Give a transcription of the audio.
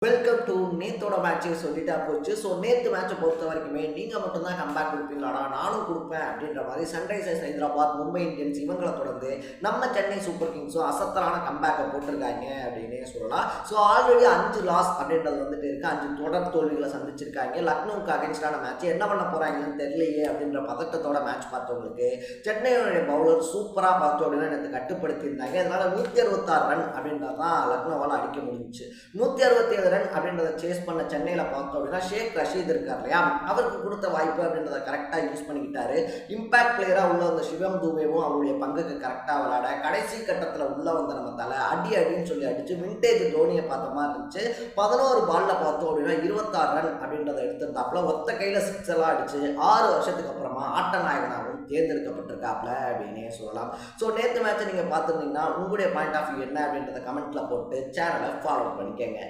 Welcome to நேத்தோட மேட்சை சொல்லிட்டா போச்சு. ஸோ நேற்று மேட்சை பொறுத்த வரைக்குமே நீங்கள் மட்டும்தான் கம்பேக் கொடுப்பீங்களாடா, நானும் கொடுப்பேன் அப்படின்ற மாதிரி சன்ரைசர்ஸ் ஹைதராபாத், மும்பை இந்தியன்ஸ் இவங்களை தொடர்ந்து நம்ம சென்னை சூப்பர் கிங்ஸும் அசத்தலான கம்பேக்கை போட்டிருக்காங்க அப்படின்னே சொல்லலாம். ஸோ ஆல்ரெடி 5 லாஸ் அப்படின்றது வந்துட்டு இருக்கு. 5 தொடர் தோல்விகளை சந்திச்சிருக்காங்க. லக்னோவுக்கு அகேன்ஸ்டான மேட்ச் என்ன பண்ண போறாங்கன்னு தெரியலையே அப்படின்ற பதட்டத்தோட மேட்ச் பார்த்தவங்களுக்கு சென்னையோடைய பவுலர் சூப்பராக பார்த்தோம் அப்படின்னா நேற்று கட்டுப்படுத்தியிருந்தாங்க. அதனால 166 ரன் அப்படின்றது தான் லக்னோவால் அடிக்க முடிஞ்சிச்சு. 167 ரன் அப்படின்றத சேஸ் பண்ண சென்னையில் பார்த்தோம் அப்படின்னா ஷேக் ரஷீத் இருக்கார் இல்லையா, அவருக்கு கொடுத்த வாய்ப்பு அப்படின்றத கரெக்டாக யூஸ் பண்ணிக்கிட்டாரு. இம்பாக்ட் பிளேயராக உள்ள வந்த சிவம் துபேவும் அவருடைய பங்குக்கு கரெக்டாக விளையாட கடைசி கட்டத்தில் உள்ள வந்த நம்ம தலை அடின்னு சொல்லி அடிச்சு விண்டேஜ் தோனியை பார்த்த மாதிரி இருந்துச்சு. 11 பால்ல பார்த்தோம் அப்படின்னா 26 ரன் அப்படின்றத எடுத்திருந்தாப்புல ஒத்த கையில் 6 எல்லாம் அடிச்சு 6 வருஷத்துக்கு அப்புறமா ஆட்ட நாயகனாகவும் தேர்ந்தெடுக்கப்பட்டிருக்காப்ல அப்படின்னே சொல்லலாம். ஸோ நேற்று மேட்சை நீங்கள் பார்த்துருந்தீங்கன்னா உங்களுடைய பாயிண்ட் ஆஃப் வியூ என்ன அப்படின்றத கமெண்ட்ல போட்டு சேனலை ஃபாலோ பண்ணிக்கங்க.